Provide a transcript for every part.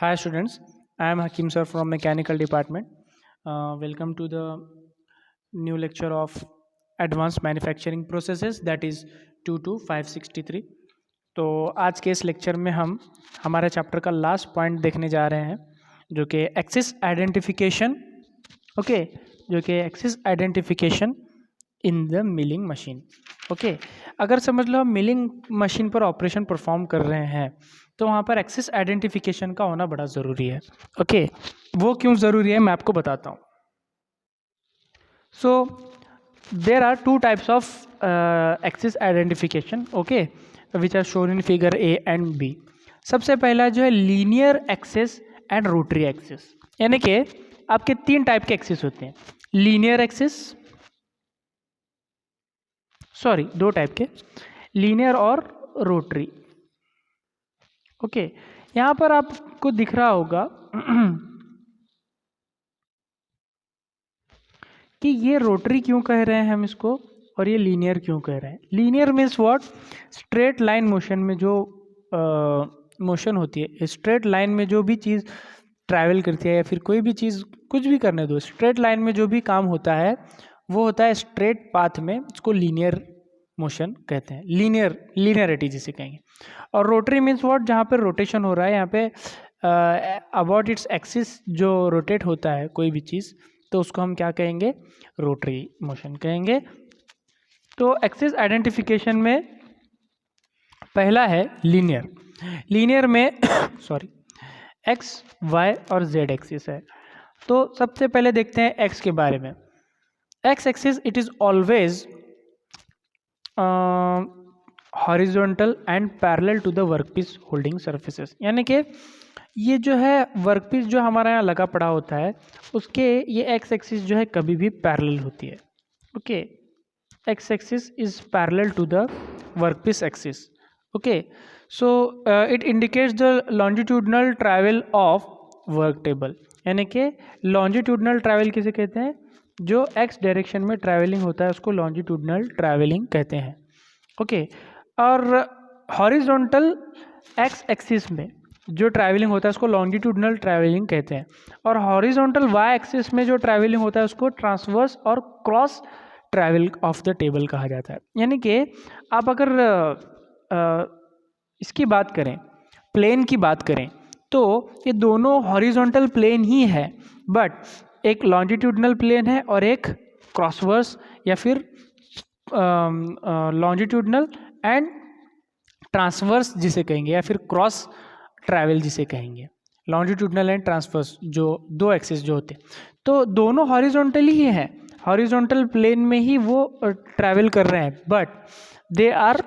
Hi students, I am Hakim sir from Mechanical Department. Welcome to the new lecture of Advanced Manufacturing Processes that is 22563. तो आज के इस lecture में हम हमारे चैप्टर का लास्ट पॉइंट देखने जा रहे हैं जो कि एक्सिस आइडेंटिफिकेशन ओके जो कि axis identification in the milling machine okay अगर समझ लो हम मिलिंग मशीन पर ऑपरेशन परफॉर्म कर रहे हैं तो वहाँ पर एक्सिस आइडेंटिफिकेशन का होना बड़ा ज़रूरी है ओके वो क्यों ज़रूरी है मैं आपको बताता हूँ so there are two types of axis identification okay which are shown in figure A and B सबसे पहला जो है linear axis and rotary axis यानी कि आपके तीन टाइप के एक्सिस होते हैं लीनियर एक्सिस सॉरी दो टाइप के लीनियर और रोटरी ओके यहाँ पर आपको दिख रहा होगा कि ये रोटरी क्यों कह रहे हैं हम इसको और ये लीनियर क्यों कह रहे हैं linear means what straight line motion में जो मोशन होती है स्ट्रेट लाइन में जो भी चीज़ ट्रैवल करती है या फिर कोई भी चीज़ कुछ भी करने दो स्ट्रेट लाइन में जो भी काम होता है वो होता है स्ट्रेट पाथ में इसको लीनियर मोशन कहते हैं लीनियरिटी जिसे कहेंगे और रोटरी मीन्स व्हाट जहाँ पे रोटेशन हो रहा है यहाँ पे अबाउट इट्स एक्सिस जो रोटेट होता है कोई भी चीज़ तो उसको हम क्या कहेंगे रोटरी मोशन कहेंगे तो एक्सिस आइडेंटिफिकेशन में पहला है लीनियर में सॉरी एक्स वाई और जेड एक्सिस है तो सबसे पहले देखते हैं एक्स के बारे में x axis it is always horizontal and parallel to the workpiece holding surfaces यानी कि ये जो है वर्कपीस जो हमारा यहाँ लगा पड़ा होता है उसके ये एक्स एक्सिस जो है कभी भी पैरेलल होती है okay x axis is parallel to the workpiece axis okay so it indicates the longitudinal travel of work table यानी कि लॉन्जिट्यूडनल ट्रैवल किसे कहते हैं जो एक्स डायरेक्शन में ट्रैवलिंग होता है उसको लॉन्जिट्यूडनल ट्रैवलिंग कहते हैं ओके और हॉरिजॉन्टल एक्स एक्सिस में जो ट्रैवलिंग होता है उसको लॉन्जिट्यूडनल ट्रैवलिंग कहते हैं और हॉरिजॉन्टल वाई एक्सिस में जो ट्रैवलिंग होता है उसको ट्रांसवर्स और cross travel of the table कहा जाता है यानी कि आप अगर इसकी बात करें प्लेन की बात करें तो ये दोनों हॉरिजॉन्टल प्लेन ही है बट एक लॉन्जिट्यूडनल प्लेन है और एक क्रॉसवर्स या फिर लॉन्जिट्यूडनल एंड ट्रांसवर्स जिसे कहेंगे या फिर क्रॉस ट्रैवल जिसे कहेंगे लॉन्जिट्यूडनल एंड ट्रांसवर्स जो दो एक्सिस जो होते हैं तो दोनों हॉरिजॉन्टल ही हैं हॉरिजॉन्टल प्लेन में ही वो ट्रैवल कर रहे हैं but they are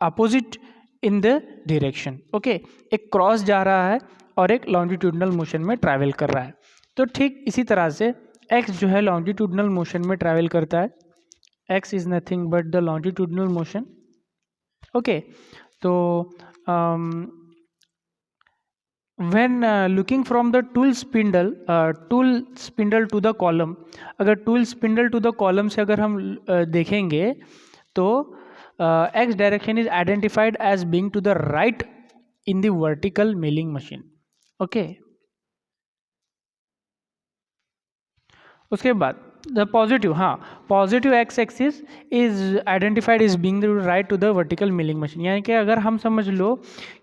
opposite in the direction okay एक क्रॉस जा रहा है और एक लॉन्जिट्यूडनल मोशन में ट्रैवल कर रहा है तो ठीक इसी तरह से एक्स जो है लॉन्जिट्यूडनल मोशन में ट्रैवल करता है x is nothing but the longitudinal motion okay so when looking from the tool spindle to the column अगर tool spindle to the column से अगर हम देखेंगे तो x direction is identified as being to the right in the vertical milling machine okay उसके बाद the positive x axis is identified is being right to the vertical milling machine यानी कि अगर हम समझ लो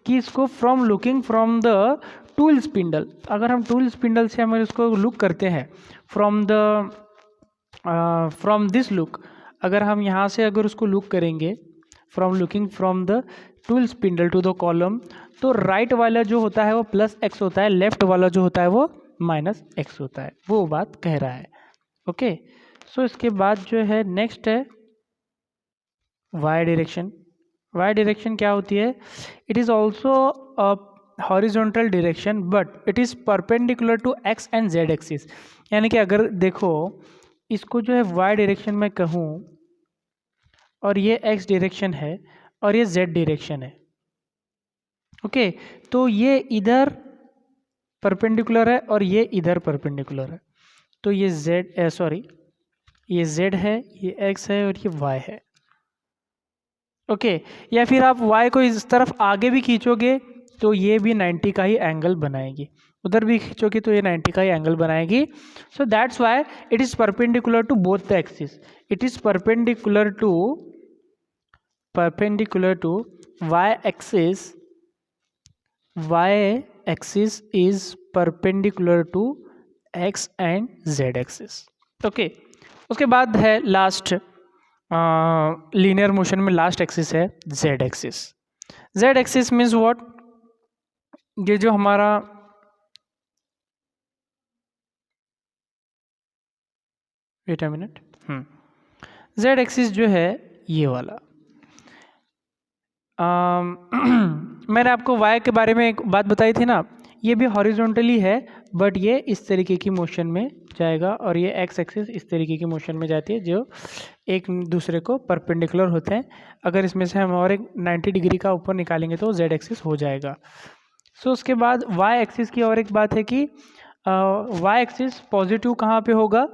कि इसको from looking from the tool spindle अगर हम टूल स्पिंडल से हम इसको लुक करते हैं फ्रॉम दिस लुक अगर हम यहाँ से अगर उसको लुक करेंगे from looking from the tool spindle to the column तो राइट वाला जो होता है वो प्लस एक्स होता है लेफ्ट वाला जो होता है वो माइनस एक्स होता है वो बात कह रहा है ओके सो इसके बाद जो है नेक्स्ट है वाई डायरेक्शन क्या होती है it is also a horizontal direction but it is perpendicular to x and z axis यानी कि अगर देखो इसको जो है वाई डायरेक्शन में कहूँ और ये एक्स डायरेक्शन है और ये जेड डायरेक्शन है ओके तो ये इधर परपेंडिकुलर है और ये इधर परपेंडिकुलर है तो ये ये z है ये x है और ये y है ओके या फिर आप y को इस तरफ आगे भी खींचोगे तो ये भी 90 का ही एंगल बनाएगी, उधर भी खींचोगी तो ये 90 का ही एंगल बनाएगी। So that's why it is perpendicular to both the axis, it is perpendicular to y axis is perpendicular to x and z axis। Okay, उसके बाद है लास्ट लीनियर मोशन में लास्ट एक्सिस है z axis. z axis means what, ये जो हमारा wait a minute, z axis जो है ये वाला, मैंने आपको y के बारे में एक बात बताई थी ना, ये भी हॉरिजॉन्टली है बट ये इस तरीके की मोशन में जाएगा और ये x एक्सिस इस तरीके की मोशन में जाती है जो एक दूसरे को परपेंडिकुलर होते हैं। अगर इसमें से हम और एक 90 डिग्री का ऊपर निकालेंगे तो z एक्सिस हो जाएगा। सो उसके बाद y एक्सिस की और एक बात है कि y एक्सिस पॉजिटिव कहाँ पे होगा,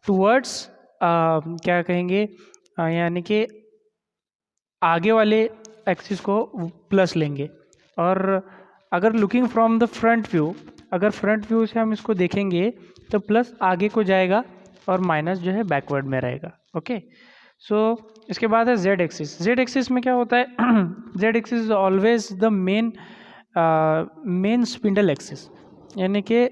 टुवर्ड्स क्या कहेंगे, यानी कि आगे वाले एक्सिस को प्लस लेंगे। और अगर looking from the front view, अगर फ्रंट व्यू से हम इसको देखेंगे तो प्लस आगे को जाएगा और माइनस जो है बैकवर्ड में रहेगा। ओके, सो इसके बाद है जेड एक्सिस। जेड एक्सिस में क्या होता है, Z axis is always the main spindle axis, यानी कि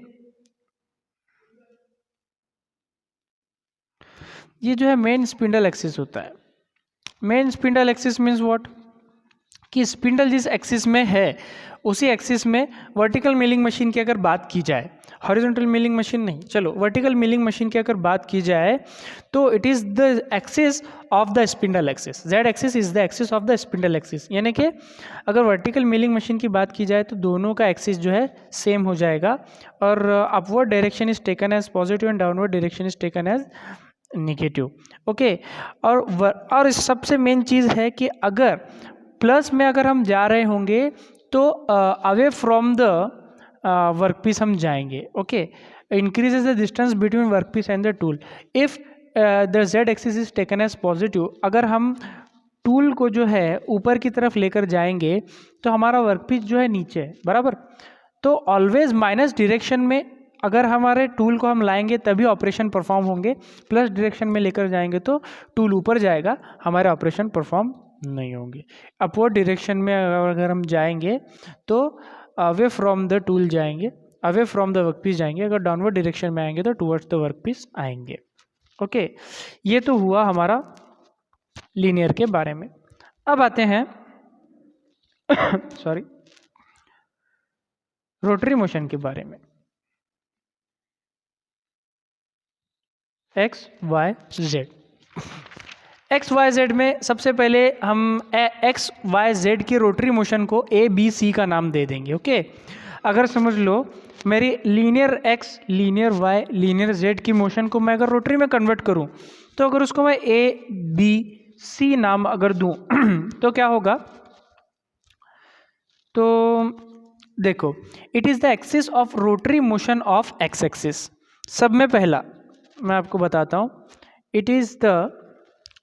ये जो है मेन स्पिंडल एक्सिस होता है। Main spindle axis means what, कि स्पिंडल जिस एक्सिस में है उसी एक्सिस में वर्टिकल मिलिंग मशीन की अगर बात की जाए, हॉरिजॉन्टल मिलिंग मशीन नहीं, चलो वर्टिकल मिलिंग मशीन की अगर बात की जाए तो it is the axis of the spindle axis. Z axis is the axis of the spindle axis, यानी कि अगर वर्टिकल मिलिंग मशीन की बात की जाए तो दोनों का एक्सिस जो है सेम हो जाएगा और upward direction is taken as positive and downward direction is taken as negative. Okay, और इस सबसे मेन चीज़ है कि अगर प्लस में अगर हम जा रहे होंगे तो अवे फ्रॉम द वर्कपीस हम जाएंगे। Okay, increases the distance between workpiece and the tool. If the z axis is taken as positive, अगर हम टूल को जो है ऊपर की तरफ लेकर जाएंगे तो हमारा वर्कपीस जो है नीचे है, बराबर। तो ऑलवेज माइनस डायरेक्शन में अगर हमारे टूल को हम लाएंगे तभी ऑपरेशन परफॉर्म होंगे, प्लस डायरेक्शन में लेकर जाएंगे तो टूल ऊपर जाएगा, हमारे ऑपरेशन परफॉर्म नहीं होंगे। अपवर्ड डायरेक्शन में अगर हम जाएंगे तो अवे फ्रॉम द टूल जाएंगे, अवे फ्रॉम द वर्कपीस जाएंगे, अगर डाउनवर्ड डायरेक्शन में आएंगे तो टुवर्ड्स द वर्कपीस आएंगे। ओके, ये तो हुआ हमारा लीनियर के बारे में। अब आते हैं सॉरी रोटरी मोशन के बारे में। X y z, x y z में सबसे पहले हम एक्स वाई जेड की रोटरी मोशन को ए बी सी का नाम दे देंगे। ओके, अगर समझ लो मेरी linear x, linear y, linear z की मोशन को मैं अगर रोटरी में कन्वर्ट करूं तो अगर उसको मैं ए बी सी नाम अगर दूं तो क्या होगा, तो देखो, it is the axis of rotary motion of x axis. सब में पहला मैं आपको बताता हूं, it is the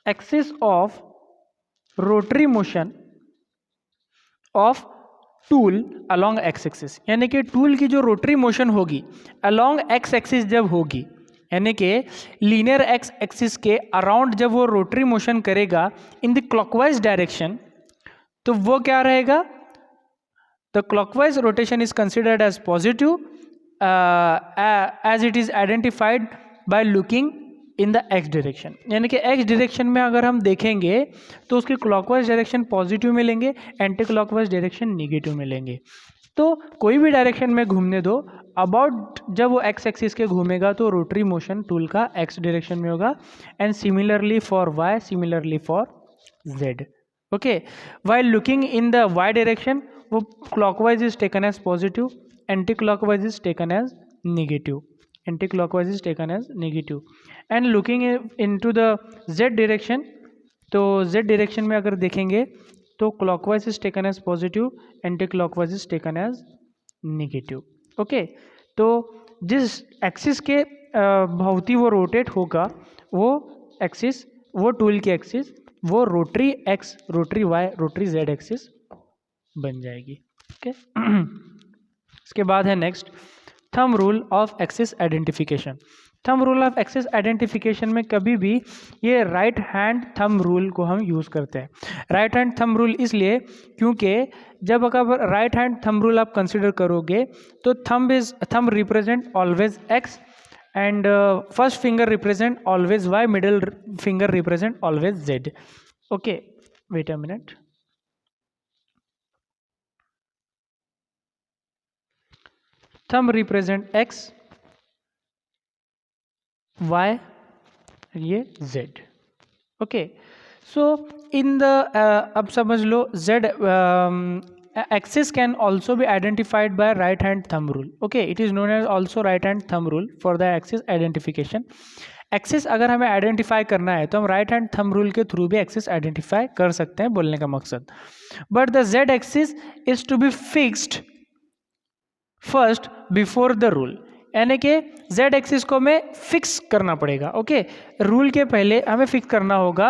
axis of rotary motion of tool along x axis, यानी कि टूल की जो रोटरी मोशन होगी अलोंग एक्स एक्सिस जब होगी, यानी कि लीनियर एक्स एक्सिस के अराउंड जब वो रोटरी मोशन करेगा इन द क्लॉकवाइज डायरेक्शन, तो वो क्या रहेगा, the clockwise rotation is considered as positive as it is identified by looking in the x direction, यानी कि एक्स डायरेक्शन में अगर हम देखेंगे तो उसके क्लॉकवाइज डायरेक्शन पॉजिटिव मिलेंगे, एंटी क्लॉकवाइज डायरेक्शन निगेटिव मिलेंगे। तो कोई भी डायरेक्शन में घूमने दो, अबाउट जब वो एक्स एक्सिस के घूमेगा तो रोटरी मोशन टूल का एक्स डायरेक्शन में होगा, and similarly for Y, similarly for Z. Okay, while looking in the Y direction वो clockwise is taken as positive, anti clockwise is taken as negative, anti clockwise is taken as negative. And looking into the Z direction, तो Z direction में अगर देखेंगे तो clockwise is taken as positive, anti clockwise is taken as negative. Okay, तो जिस axis के भौती वो rotate होगा वो एक्सिस, वो टूल की एक्सिस वो rotary x, rotary y, rotary z axis बन जाएगी। ओके इसके बाद है next thumb rule of axis identification. Thumb rule of axis identification में कभी भी ये राइट हैंड थंब रूल को हम यूज़ करते हैं। राइट हैंड थंब रूल इसलिए क्योंकि जब अगर राइट हैंड थंब रूल आप कंसिडर करोगे तो thumb represent always x and first finger represent always y, middle finger represent always z. Okay wait a minute. Thumb represent x, y, ये z। Okay so in the अब समझ लो z axis can also be identified by right hand thumb rule. Okay it is known as also right hand thumb rule for the axis identification. Axis अगर हमें identify करना है तो हम right hand thumb rule के through भी axis identify कर सकते हैं, बोलने का मकसद। But the z axis is to be fixed first before the rule, यानी कि z एक्सिस को हमें फिक्स करना पड़ेगा। ओके रूल के पहले हमें फिक्स करना होगा,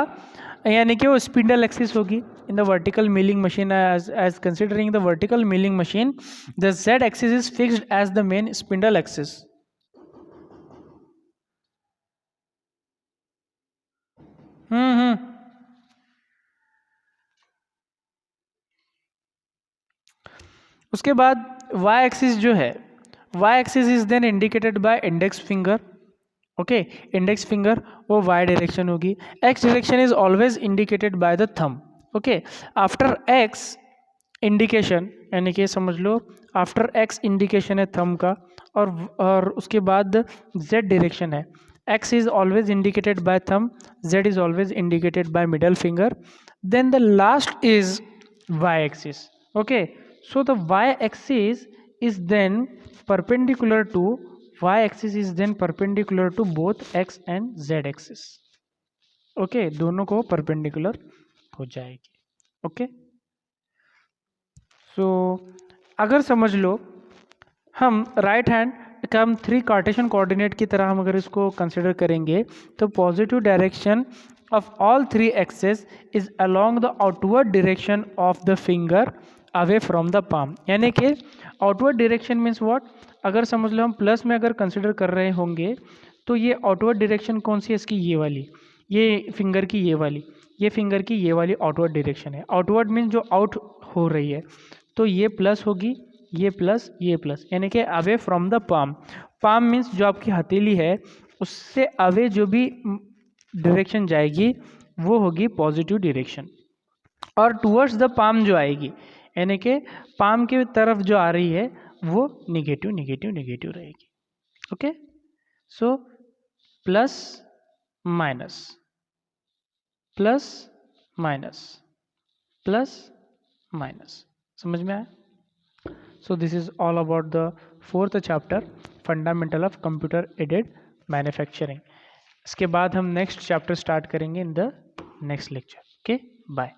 यानी कि वो स्पिंडल एक्सिस होगी in the vertical milling machine. As considering the vertical milling machine the z axis is fixed as the main spindle axis. उसके बाद y एक्सिस जो है, y axis is then indicated by index finger. Okay index finger वो y direction होगी। x direction is always indicated by the thumb. Okay after x indication, यानी कि समझ लो आफ्टर x इंडिकेशन है थंब का, और उसके बाद z डायरेक्शन है। x is always indicated by thumb, z is always indicated by middle finger, then the last is y axis. Okay so the y axis is then perpendicular to both x and z axis। Okay दोनों को perpendicular हो जाएगी। Okay so अगर समझ लो हम right hand का हम 3 Cartesian coordinate की तरह हम अगर इसको कंसिडर करेंगे तो positive direction of all 3 axes is along the outward direction of the finger away from the palm, यानी कि आउटवर्ड डायरेक्शन मीन्स व्हाट, अगर समझ लो हम प्लस में अगर कंसिडर कर रहे होंगे तो ये आउटवर्ड डायरेक्शन कौन सी है इसकी, ये वाली, ये फिंगर की ये वाली, ये फिंगर की ये वाली आउटवर्ड डायरेक्शन है। आउटवर्ड मीन्स जो आउट हो रही है, तो ये प्लस होगी, ये प्लस, ये प्लस, यानी कि away from the palm. Palm means जो आपकी हथेली है उससे अवे जो भी डायरेक्शन जाएगी वो होगी पॉजिटिव डायरेक्शन, और टूवर्ड्स द पाम जो आएगी यानी कि पाम की तरफ जो आ रही है वो निगेटिव निगेटिव निगेटिव रहेगी। Okay so plus minus plus minus plus minus, समझ में आया? So this is all about the 4th chapter fundamental of computer aided manufacturing. इसके बाद हम नेक्स्ट चैप्टर स्टार्ट करेंगे in the next lecture. Okay bye.